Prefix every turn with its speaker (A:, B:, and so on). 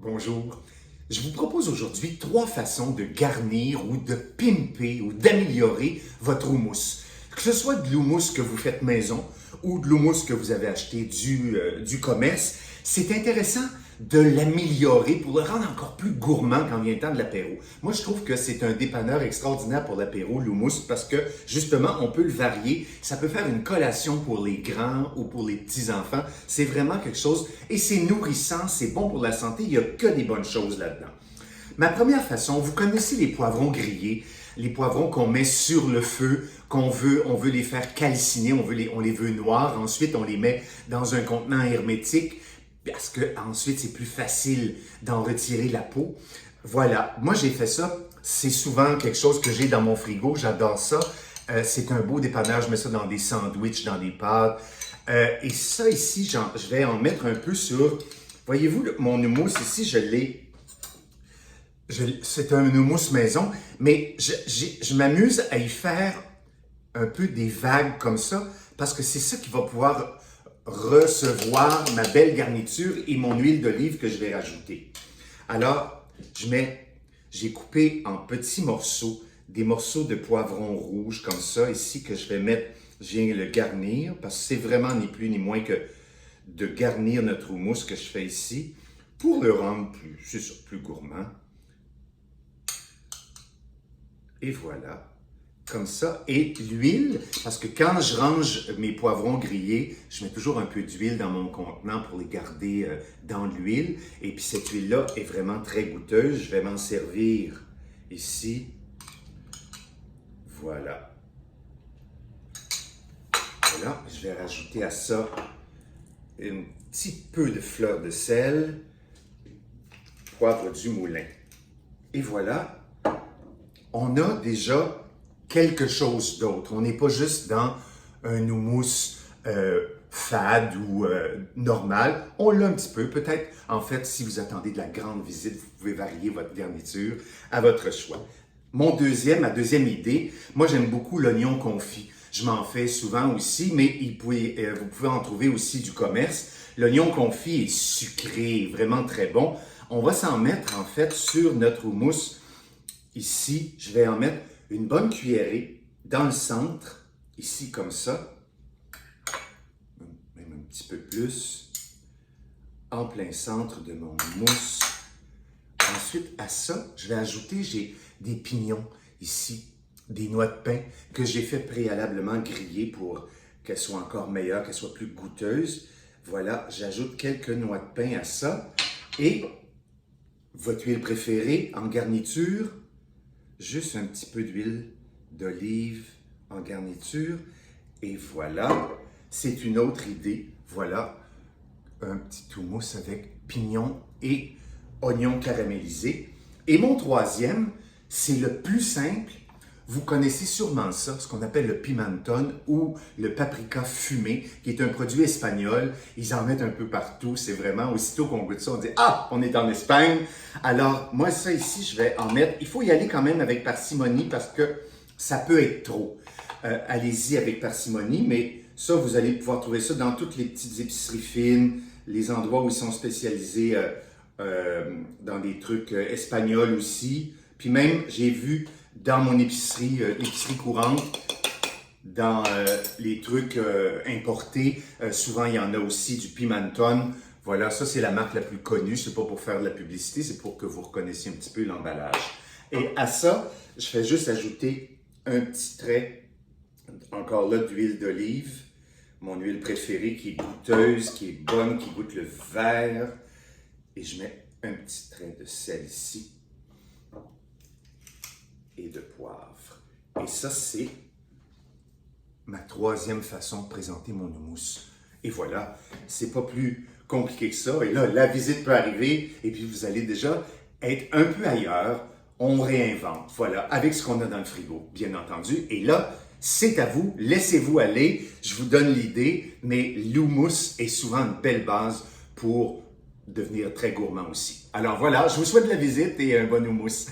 A: Bonjour. Je vous propose aujourd'hui 3 façons de garnir ou de pimper ou d'améliorer votre houmous. Que ce soit de l'houmous que vous faites maison ou de l'houmous que vous avez acheté du commerce, c'est intéressant de l'améliorer pour le rendre encore plus gourmand quand vient le temps de l'apéro. Moi, je trouve que c'est un dépanneur extraordinaire pour l'apéro, l'houmous, parce que justement, on peut le varier. Ça peut faire une collation pour les grands ou pour les petits-enfants. C'est vraiment quelque chose, et c'est nourrissant, c'est bon pour la santé, il n'y a que des bonnes choses là-dedans. Ma première façon, vous connaissez les poivrons grillés, les poivrons qu'on met sur le feu, on veut les faire calciner, on les veut noirs, ensuite on les met dans un contenant hermétique, parce que ensuite c'est plus facile d'en retirer la peau. Voilà, moi j'ai fait ça, c'est souvent quelque chose que j'ai dans mon frigo, j'adore ça. C'est un beau dépanneur, je mets ça dans des sandwichs, dans des pâtes. Et ça ici, je vais en mettre un peu sur, voyez-vous, mon houmous ici, c'est un houmous maison, mais je m'amuse à y faire un peu des vagues comme ça, parce que c'est ça qui va pouvoir recevoir ma belle garniture et mon huile d'olive que je vais rajouter. Alors, j'ai coupé en petits morceaux, des morceaux de poivron rouge comme ça, ici, que je vais mettre, je viens le garnir, parce que c'est vraiment ni plus ni moins que de garnir notre houmous que je fais ici, pour le rendre plus gourmand. Et voilà, comme ça. Et l'huile, parce que quand je range mes poivrons grillés, je mets toujours un peu d'huile dans mon contenant pour les garder dans l'huile. Et puis cette huile-là est vraiment très goûteuse. Je vais m'en servir ici. Voilà. Voilà, je vais rajouter à ça un petit peu de fleur de sel, poivre du moulin. Et voilà. On a déjà quelque chose d'autre. On n'est pas juste dans un houmous fade ou normal. On l'a un petit peu. Peut-être, en fait, si vous attendez de la grande visite, vous pouvez varier votre garniture à votre choix. Ma deuxième idée, moi j'aime beaucoup l'oignon confit. Je m'en fais souvent aussi, mais vous pouvez en trouver aussi du commerce. L'oignon confit est sucré, vraiment très bon. On va s'en mettre en fait sur notre houmous. Ici, je vais en mettre une bonne cuillerée dans le centre, ici comme ça, même un petit peu plus, en plein centre de mon mousse. Ensuite, à ça, je vais ajouter, j'ai des pignons ici, des noix de pin que j'ai fait préalablement griller pour qu'elles soient encore meilleures, qu'elles soient plus goûteuses. Voilà, j'ajoute quelques noix de pin à ça. Et votre huile préférée en garniture, juste un petit peu d'huile d'olive en garniture. Et voilà, c'est une autre idée. Voilà, un petit houmous avec pignons et oignons caramélisés. Et mon troisième, c'est le plus simple. Vous connaissez sûrement ça, ce qu'on appelle le pimentón ou le paprika fumé, qui est un produit espagnol. Ils en mettent un peu partout. C'est vraiment, aussitôt qu'on goûte ça, on dit « Ah, on est en Espagne! » Alors, moi, ça ici, je vais en mettre. Il faut y aller quand même avec parcimonie parce que ça peut être trop. Allez-y avec parcimonie, mais ça, vous allez pouvoir trouver ça dans toutes les petites épiceries fines, les endroits où ils sont spécialisés dans des trucs espagnols aussi. Puis même, j'ai vu dans mon épicerie courante, dans les trucs importés, souvent il y en a aussi du pimentón. Voilà, ça c'est la marque la plus connue, c'est pas pour faire de la publicité, c'est pour que vous reconnaissiez un petit peu l'emballage. Et à ça, je fais juste ajouter un petit trait, encore là, d'huile d'olive, mon huile préférée qui est goûteuse, qui est bonne, qui goûte le vert. Et je mets un petit trait de sel ici et de poivre. Et ça, c'est ma troisième façon de présenter mon houmous. Et voilà, c'est pas plus compliqué que ça. Et là, la visite peut arriver et puis vous allez déjà être un peu ailleurs. On réinvente, voilà, avec ce qu'on a dans le frigo, bien entendu. Et là, c'est à vous, laissez-vous aller. Je vous donne l'idée, mais l'houmous est souvent une belle base pour devenir très gourmand aussi. Alors voilà, je vous souhaite de la visite et un bon houmous.